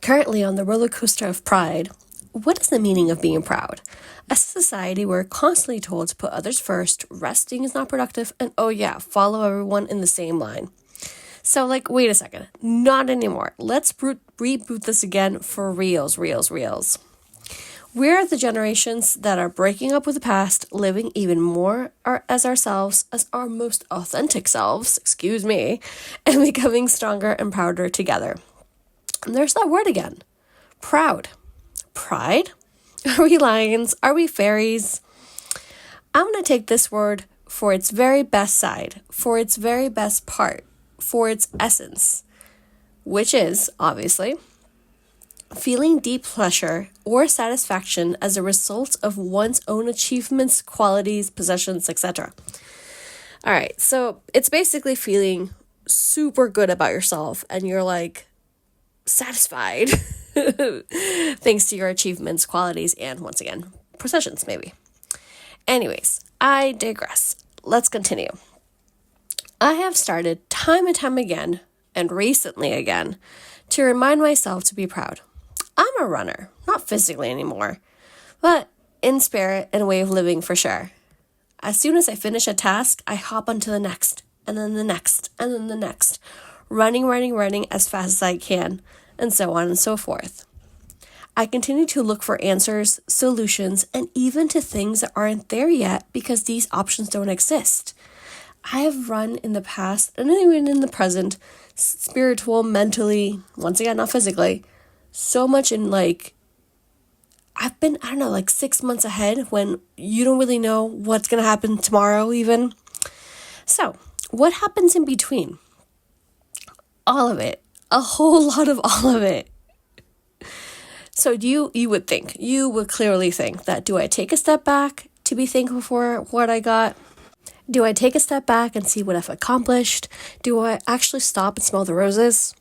Currently on the roller coaster of pride, what is the meaning of being proud? As a society, we're constantly told to put others first, resting is not productive, and oh yeah, follow everyone in the same line. So wait a second, not anymore. Let's reboot this again for reals. We're the generations that are breaking up with the past, living even more as ourselves, as our most authentic selves, and becoming stronger and prouder together. And there's that word again, proud. Pride? Are we lions? Are we fairies? I'm going to take this word for its very best side, for its very best part, for its essence, which is, obviously, feeling deep pleasure or satisfaction as a result of one's own achievements, qualities, possessions, etc. All right, so it's basically feeling super good about yourself and you're satisfied thanks to your achievements, qualities, and once again, possessions maybe. Anyways, I digress. Let's continue. I have started time and time again, and recently again, to remind myself to be proud. I'm a runner, not physically anymore, but in spirit and way of living for sure. As soon as I finish a task, I hop onto the next, and then the next, and then the next, running as fast as I can, and so on and so forth. I continue to look for answers, solutions, and even to things that aren't there yet because these options don't exist. I have run in the past and even in the present, spiritual, mentally, once again, not physically, so much in I've been, 6 months ahead when you don't really know what's going to happen tomorrow even. So, what happens in between? All of it. A whole lot of all of it. So you would clearly think that, do I take a step back to be thankful for what I got? Do I take a step back and see what I've accomplished? Do I actually stop and smell the roses?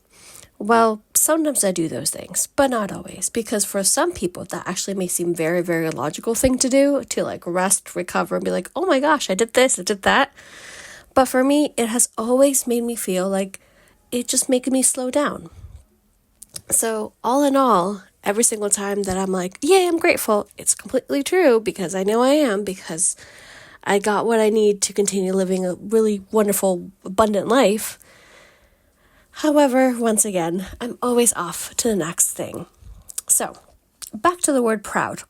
Well, sometimes I do those things, but not always, because for some people that actually may seem very, very logical thing to do, to rest, recover, and be like, oh my gosh, I did this, I did that. But for me, it has always made me feel like it just making me slow down. So all in all, every single time that I'm yeah, I'm grateful, it's completely true because I know I am, because I got what I need to continue living a really wonderful, abundant life. However, once again, I'm always off to the next thing. So, back to the word proud.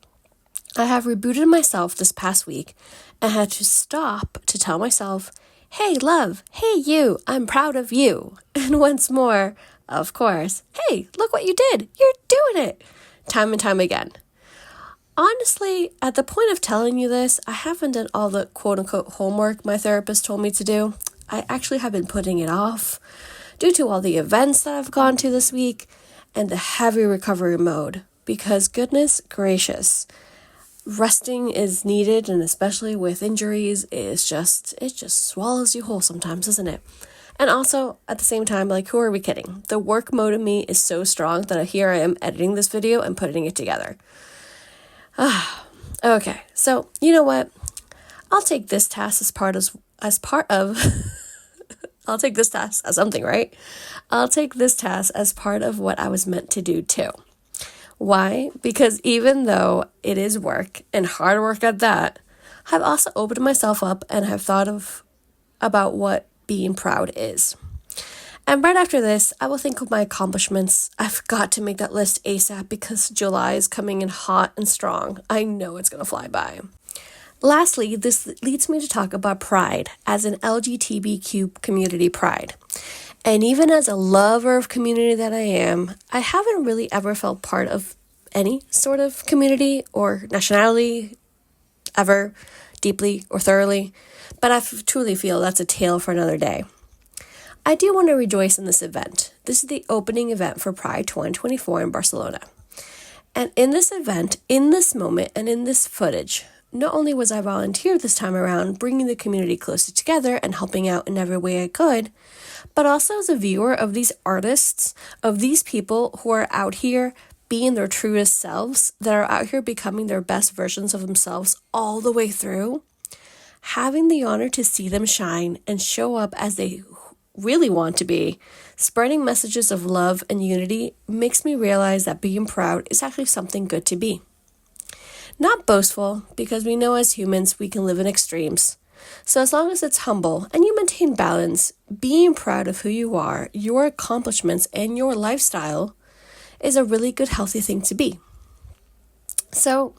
I have rebooted myself this past week and had to stop to tell myself, hey, love, hey, you, I'm proud of you. And once more, of course, hey, look what you did. You're doing it. Time and time again. Honestly, at the point of telling you this, I haven't done all the quote-unquote homework my therapist told me to do. I actually have been putting it off due to all the events that I've gone to this week and the heavy recovery mode. Because goodness gracious, resting is needed, and especially with injuries, it just swallows you whole sometimes, doesn't it? And also, at the same time, who are we kidding? The work mode in me is so strong that here I am editing this video and putting it together. Okay, so you know what? I'll take this task as part of I'll take this task as something, right? I'll take this task as part of what I was meant to do too. Why? Because even though it is work, and hard work at that, I've also opened myself up and have thought about what being proud is. And right after this, I will think of my accomplishments. I've got to make that list ASAP because July is coming in hot and strong. I know it's going to fly by. Lastly, this leads me to talk about pride as an LGBTQ community pride. And even as a lover of community that I am, I haven't really ever felt part of any sort of community or nationality ever, deeply or thoroughly. But I truly feel that's a tale for another day. I do want to rejoice in this event. This is the opening event for Pride 2024 in Barcelona. And in this event, in this moment, and in this footage, not only was I volunteer this time around, bringing the community closer together and helping out in every way I could, but also as a viewer of these artists, of these people who are out here being their truest selves, that are out here becoming their best versions of themselves all the way through, having the honor to see them shine and show up as they really want to be, spreading messages of love and unity makes me realize that being proud is actually something good to be. Not boastful, because we know as humans we can live in extremes. So as long as it's humble and you maintain balance, being proud of who you are, your accomplishments, and your lifestyle is a really good, healthy thing to be. So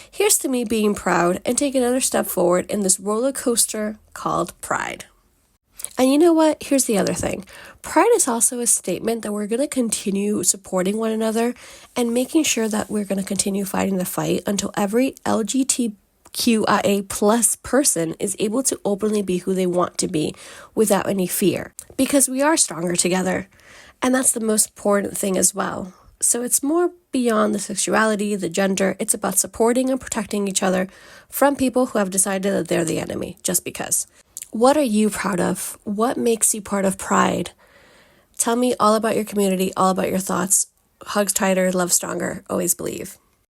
here's to me being proud and taking another step forward in this roller coaster called pride. And you know what? Here's the other thing. Pride is also a statement that we're going to continue supporting one another and making sure that we're going to continue fighting the fight until every LGBTQIA plus person is able to openly be who they want to be without any fear. Because we are stronger together. And that's the most important thing as well. So it's more beyond the sexuality, the gender. It's about supporting and protecting each other from people who have decided that they're the enemy just because. What are you proud of? What makes you part of Pride? Tell me all about your community, all about your thoughts. Hugs tighter, love stronger, always believe.